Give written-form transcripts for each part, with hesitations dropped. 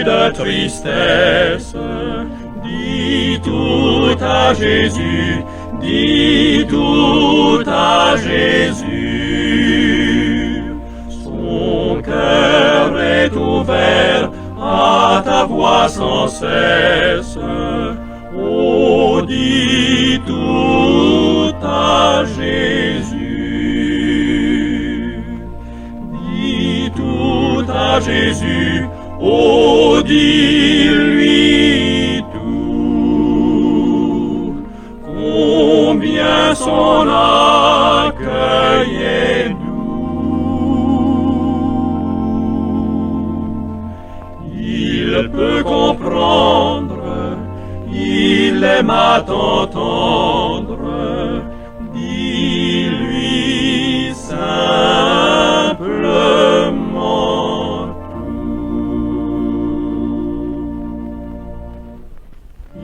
de tristesse. Dis tout à Jésus, dis tout à Jésus. Son cœur est ouvert à ta voix sans cesse. Oh, dis tout à Jésus. Dis tout à Jésus. Oh, dis-lui tout. Combien son accueil est doux. Il peut comprendre, il aime à t'entendre. Dis-lui simplement tout.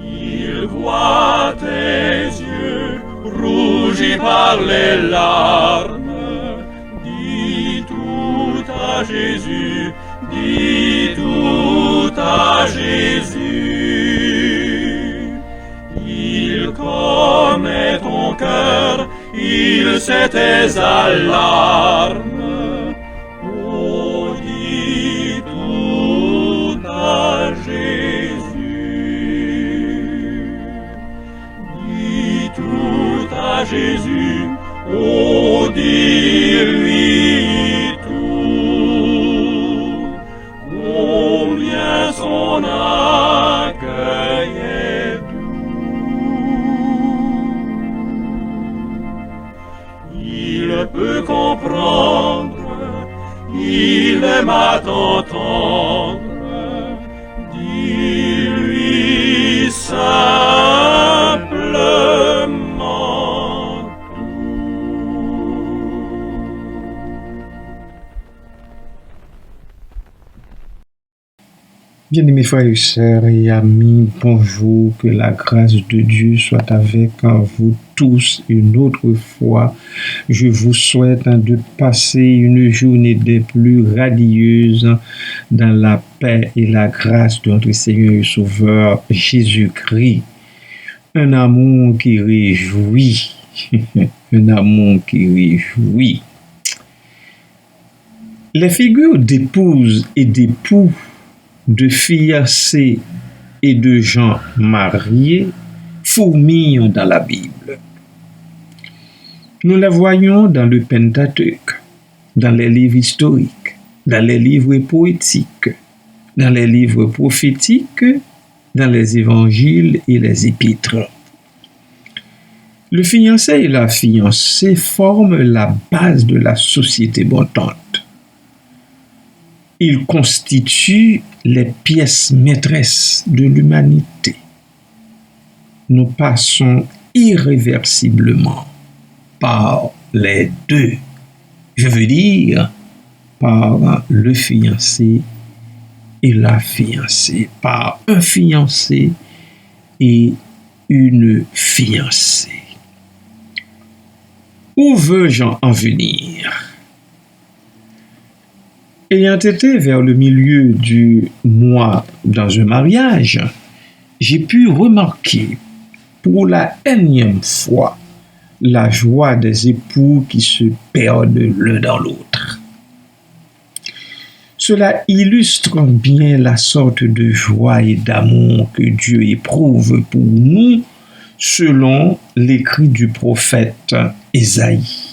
Il voit tes yeux rougis par les larmes. Dis tout à Jésus, dis tout à Jésus. Il connaît ton cœur, il sait tes alarmes. Oh, dis tout à Jésus. Dis tout à Jésus. Oh, dis-lui tout. Combien son accueil est doux. Il peut comprendre, il aime à t'entendre. Dis-lui simplement tout. Bien-aimés frères et sœurs et amis, bonjour, que la grâce de Dieu soit avec vous tous une autre fois. Je vous souhaite de passer une journée des plus radieuses dans la paix et la grâce de notre Seigneur et Sauveur Jésus-Christ. Un amour qui réjouit, un amour qui réjouit. Les figures d'épouse et d'époux, de fiancés et de gens mariés fourmillent dans la Bible. Nous les voyons dans le Pentateuque, dans les livres historiques, dans les livres poétiques, dans les livres prophétiques, dans les évangiles et les épîtres. Le fiancé et la fiancée forment la base de la société montante. Ils constituent les pièces maîtresses de l'humanité. Nous passons irréversiblement par les deux. Je veux dire, par le fiancé et la fiancée, par un fiancé et une fiancée. Où veux-je en venir? Ayant été vers le milieu du mois dans un mariage, j'ai pu remarquer pour la énième fois la joie des époux qui se perdent l'un dans l'autre. Cela illustre bien la sorte de joie et d'amour que Dieu éprouve pour nous selon l'écrit du prophète Ésaïe.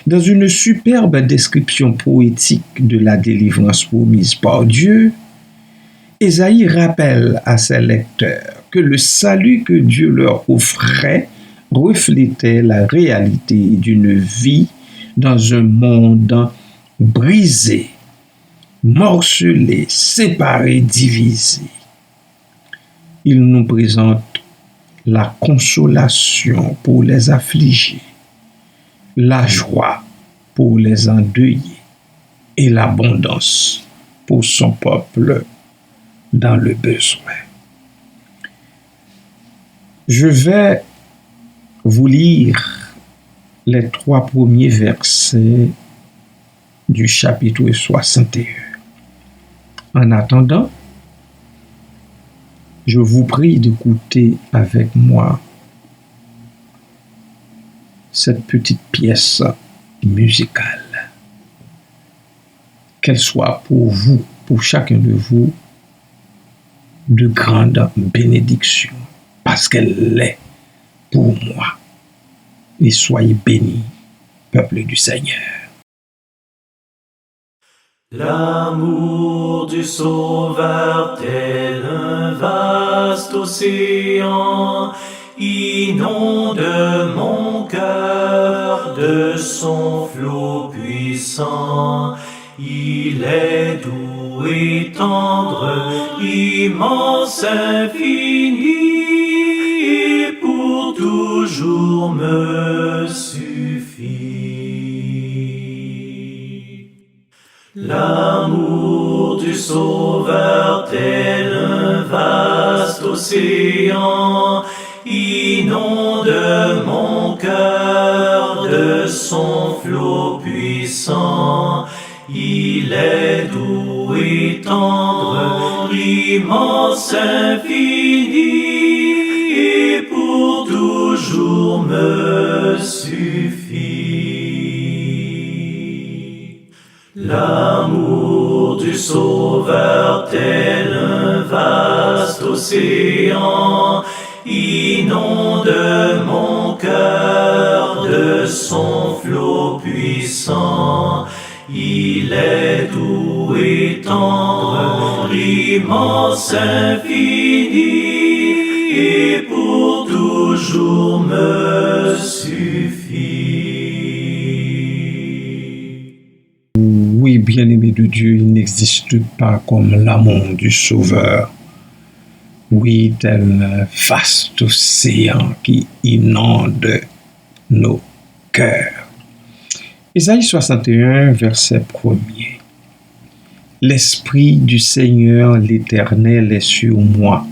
Dans une superbe description poétique de la délivrance promise par Dieu, Ésaïe rappelle à ses lecteurs que le salut que Dieu leur offrait reflétait la réalité d'une vie dans un monde brisé, morcelé, séparé, divisé. Il nous présente la consolation pour les affligés, la joie pour les endeuillés et l'abondance pour son peuple dans le besoin. Je vais vous lire les 3 premiers versets du chapitre 61. En attendant, je vous prie d'écouter avec moi cette petite pièce musicale. Qu'elle soit pour vous, pour chacun de vous, de grande bénédiction, parce qu'elle l'est pour moi. Et soyez bénis, peuple du Seigneur. L'amour du Sauveur tel un vaste océan inonde mon cœur de son flot puissant. Il est doux et tendre, immense, infini, pour toujours me suffit. L'amour du Sauveur tel un vaste océan inonde mon cœur de son flot puissant. Il est doux et tendre, immense, infini, pour toujours me suffit. L'amour du Sauveur tel un vaste océan inonde mon cœur de son flot puissant. Il est doux et tendre, immense, infini, et pour toujours me suffit. Oui, bien-aimé de Dieu, il n'existe pas comme l'amour du Sauveur. Oui, tel vaste océan qui inonde nos cœurs. Ésaïe 61, verset 1er. L'Esprit du Seigneur l'Éternel est sur moi,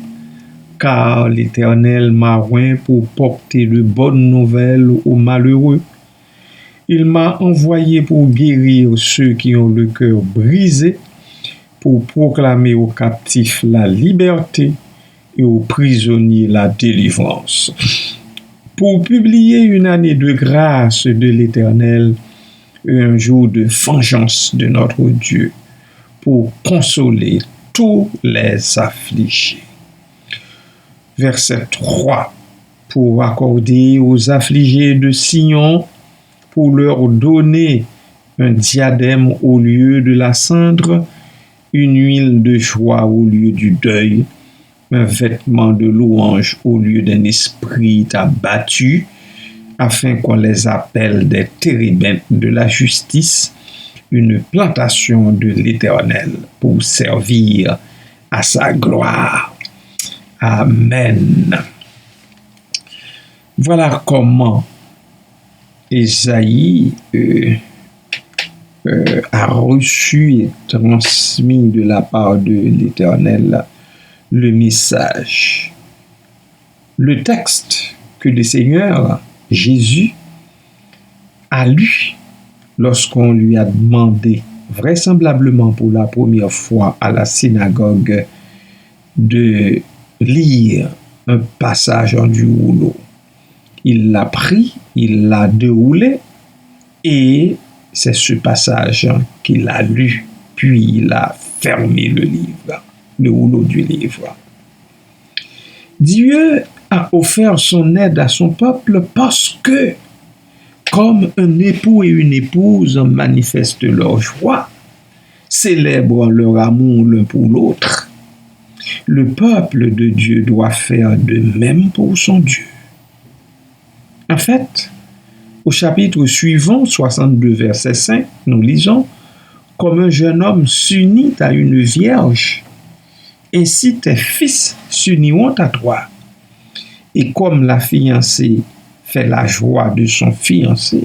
car l'Éternel m'a oint pour porter de bonnes nouvelles aux malheureux. Il m'a envoyé pour guérir ceux qui ont le cœur brisé, pour proclamer aux captifs la liberté et aux prisonniers la délivrance, pour publier une année de grâce de l'Éternel et un jour de vengeance de notre Dieu, pour consoler tous les affligés. Verset 3. Pour accorder aux affligés de Sion, pour leur donner un diadème au lieu de la cendre, une huile de joie au lieu du deuil, un vêtement de louange au lieu d'un esprit abattu, afin qu'on les appelle des térébintes de la justice, une plantation de l'Éternel pour servir à sa gloire. Amen. Voilà comment Ésaïe a reçu et transmis de la part de l'Éternel le message. Le texte que le Seigneur Jésus a lu lorsqu'on lui a demandé, vraisemblablement pour la première fois à la synagogue, de lire un passage en du rouleau. Il l'a pris, il l'a déroulé, et c'est ce passage qu'il a lu, puis il a fermé le livre, le rouleau du livre. Dieu a offert son aide à son peuple parce que, comme un époux et une épouse manifestent leur joie, célèbrent leur amour l'un pour l'autre, le peuple de Dieu doit faire de même pour son Dieu. En fait, au chapitre suivant, 62 verset 5, nous lisons « Comme un jeune homme s'unit à une vierge, ainsi tes fils s'uniront à toi. Et comme la fiancée fait la joie de son fiancé,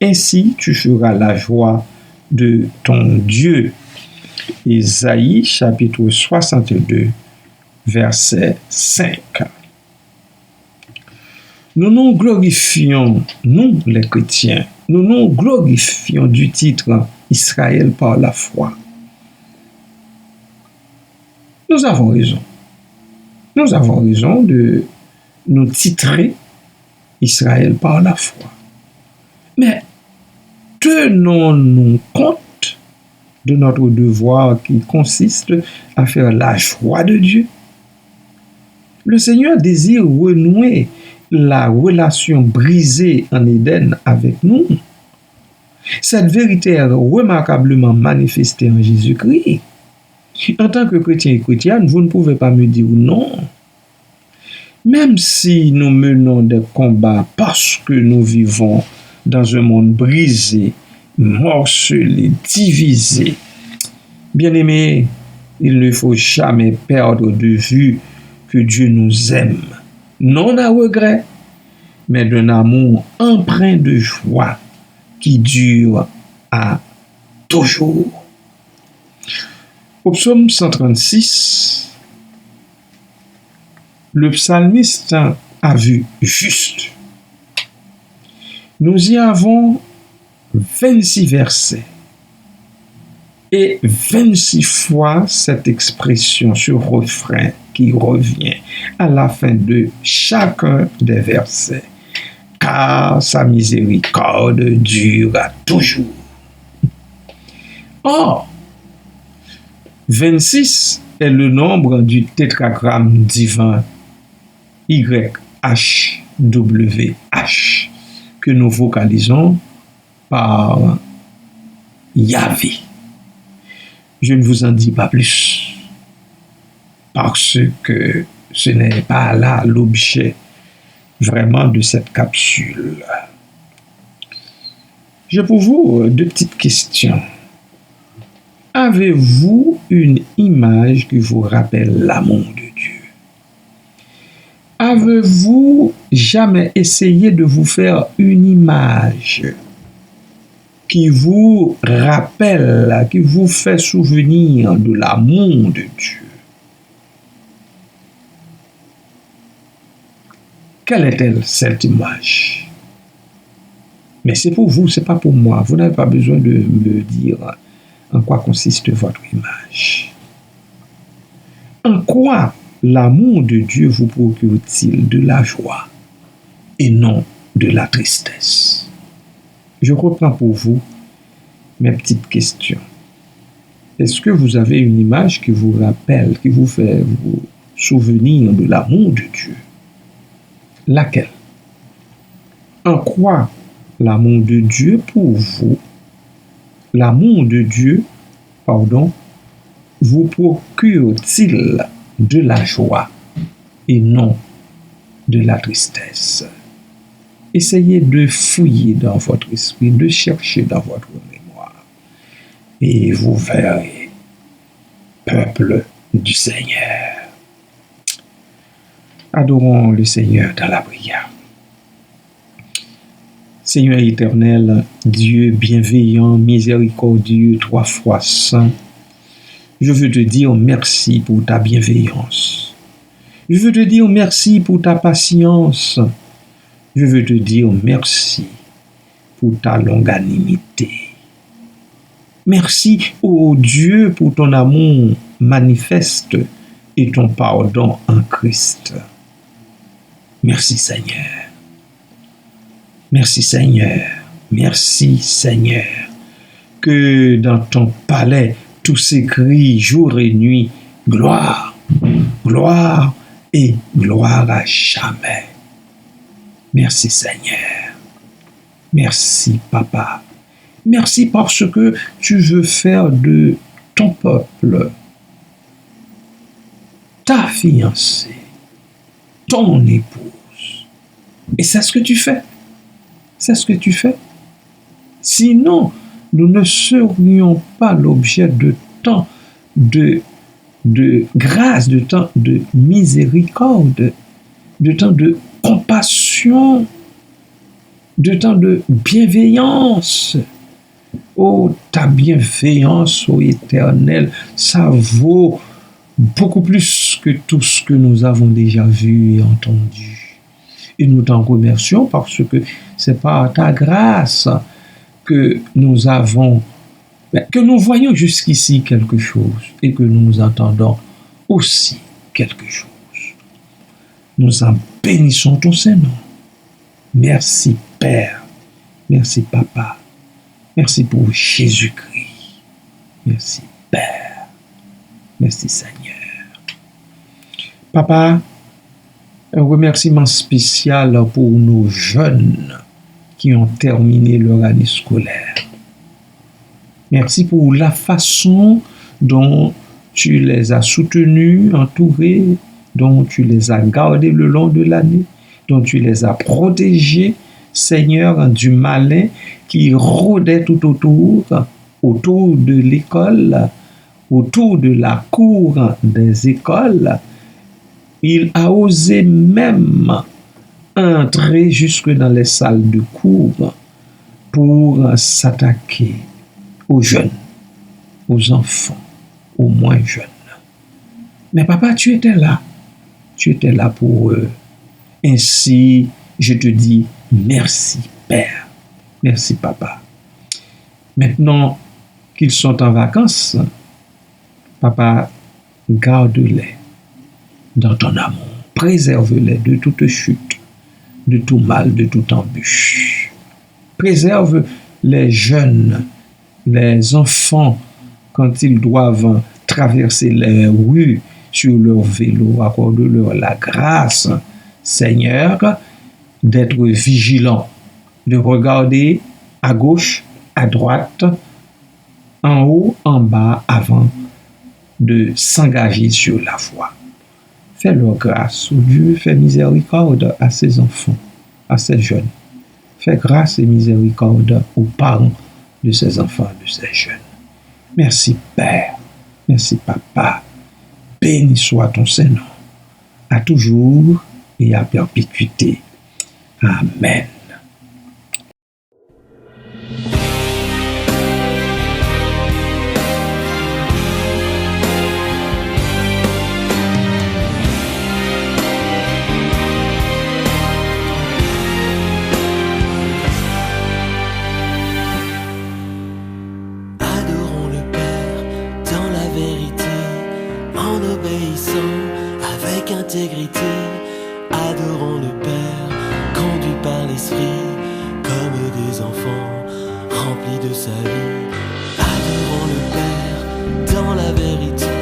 ainsi tu feras la joie de ton Dieu. » Ésaïe chapitre 62, verset 5. Nous glorifions, nous les chrétiens, nous glorifions du titre Israël par la foi. Nous avons raison. Nous avons raison de nous titrer Israël par la foi. Mais tenons-nous compte de notre devoir qui consiste à faire la joie de Dieu. Le Seigneur désire renouer la relation brisée en Éden avec nous. Cette vérité est remarquablement manifestée en Jésus-Christ. En tant que chrétien et chrétienne, vous ne pouvez pas me dire non. Même si nous menons des combats parce que nous vivons dans un monde brisé, morcelé, divisé, bien-aimés, il ne faut jamais perdre de vue que Dieu nous aime, non à regret, mais d'un amour empreint de joie qui dure à toujours. Au psaume 136, le psalmiste a vu juste. Nous y avons 26 versets et 26 fois cette expression, ce refrain qui revient à la fin de chacun des versets. Car sa miséricorde dure à toujours. Or, 26 est le nombre du tétragramme divin YHWH que nous vocalisons par Yahvé. Je ne vous en dis pas plus parce que ce n'est pas là l'objet vraiment de cette capsule. J'ai pour vous deux petites questions. Avez-vous une image qui vous rappelle l'amour de Dieu? Avez-vous jamais essayé de vous faire une image qui vous rappelle, qui vous fait souvenir de l'amour de Dieu? Quelle est-elle, cette image? Mais c'est pour vous, c'est pas pour moi. Vous n'avez pas besoin de me dire en quoi consiste votre image. En quoi l'amour de Dieu vous procure-t-il de la joie et non de la tristesse? Je reprends pour vous mes petites questions. Est-ce que vous avez une image qui vous rappelle, qui vous fait vous souvenir de l'amour de Dieu? Laquelle? En quoi l'amour de Dieu pour vous, vous procure-t-il de la joie et non de la tristesse? Essayez de fouiller dans votre esprit, de chercher dans votre mémoire, et vous verrez, peuple du Seigneur. Adorons le Seigneur dans la prière. Seigneur éternel, Dieu bienveillant, miséricordieux, 3 fois saint, je veux te dire merci pour ta bienveillance. Je veux te dire merci pour ta patience. Je veux te dire merci pour ta longanimité. Merci, ô Dieu, pour ton amour manifeste et ton pardon en Christ. Merci Seigneur. Merci Seigneur. Merci Seigneur. Que dans ton palais, tout s'écrit jour et nuit, gloire, gloire et gloire à jamais. Merci Seigneur. Merci Papa. Merci parce que tu veux faire de ton peuple ta fiancée, ton épouse. Et c'est ce que tu fais. C'est ce que tu fais. Sinon, nous ne serions pas l'objet de tant de grâce, de tant de miséricorde, de tant de compassion, de tant de bienveillance. Oh, ta bienveillance, ô Éternel, ça vaut beaucoup plus que tout ce que nous avons déjà vu et entendu. Et nous t'en remercions parce que c'est par ta grâce que nous avons, que nous voyons jusqu'ici quelque chose et que nous entendons aussi quelque chose. Nous en bénissons ton Saint-Nom. Merci Père. Merci Papa. Merci pour Jésus-Christ. Merci Père. Merci Seigneur. Papa, un remerciement spécial pour nos jeunes qui ont terminé leur année scolaire. Merci pour la façon dont tu les as soutenus, entourés, dont tu les as gardés le long de l'année, dont tu les as protégés, Seigneur, du malin qui rôdait tout autour de l'école, autour de la cour des écoles. Il a osé même entrer jusque dans les salles de cours pour s'attaquer aux jeunes, aux enfants, aux moins jeunes. Mais papa, tu étais là. Tu étais là pour eux. Ainsi, je te dis merci, Père. Merci, papa. Maintenant qu'ils sont en vacances, papa, garde-les dans ton amour. Préserve-les de toute chute, de tout mal, de toute embûche. Préserve les jeunes, les enfants, quand ils doivent traverser les rues sur leur vélo, accorde-leur la grâce, Seigneur, d'être vigilants, de regarder à gauche, à droite, en haut, en bas, avant de s'engager sur la voie. Fais-leur grâce, oh Dieu, fais miséricorde à ces enfants, à ces jeunes. Fais grâce et miséricorde aux parents de ces enfants, de ces jeunes. Merci Père, merci Papa. Béni soit ton Saint-Nom, à toujours et à perpétuité. Amen. Adorons le Père dans la vérité, en obéissant avec intégrité. Adorons le Père, conduit par l'Esprit, comme des enfants remplis de sa vie. Adorons le Père dans la vérité,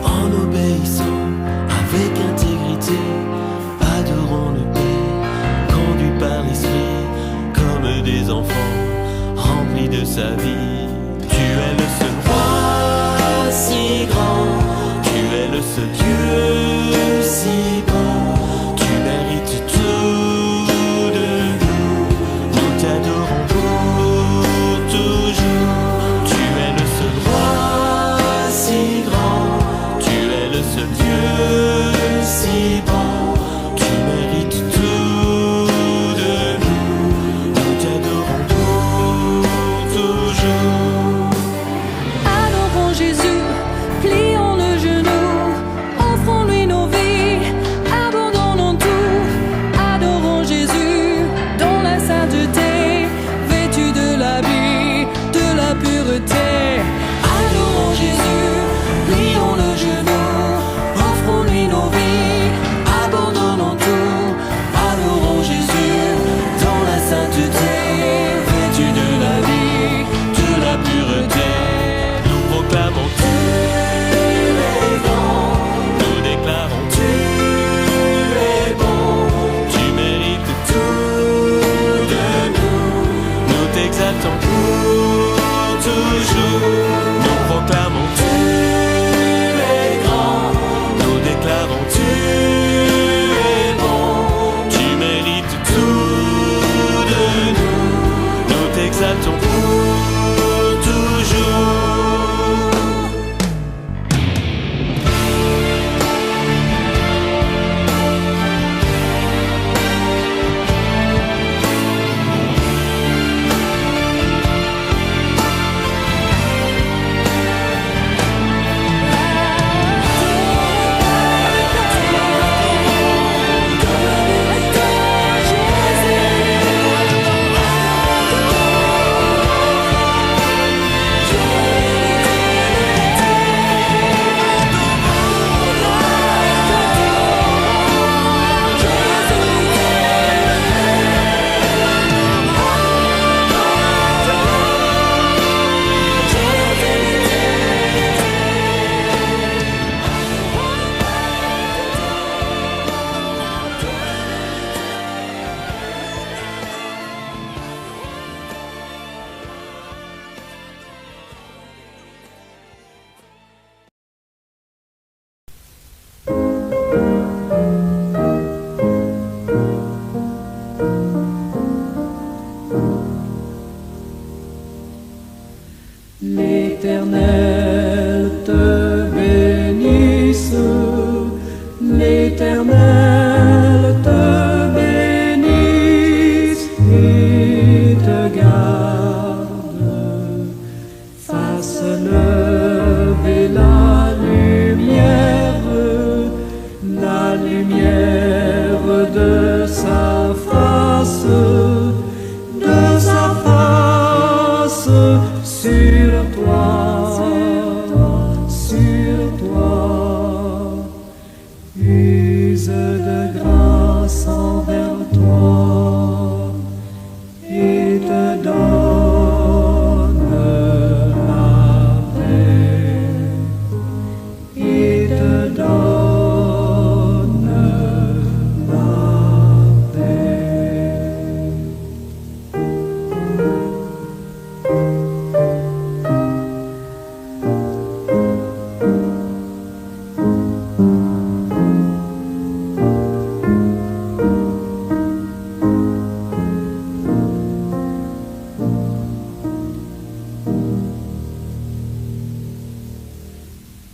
en obéissant avec intégrité. Adorons le Père, conduit par l'Esprit, comme des enfants remplis de sa vie. Tu es le seul roi si grand, tu es le seul Dieu si bon, tu mérites tout de nous, nous t'adorons pour toujours. Tu es le seul roi si grand.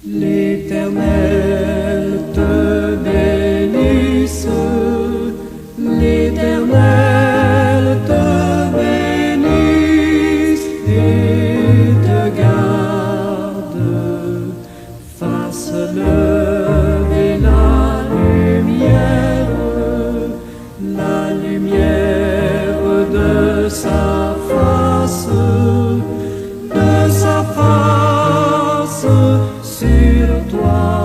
L'Éternel te bénisse, l'Éternel te bénisse et te garde, fasse lever la lumière de sa face sur toi.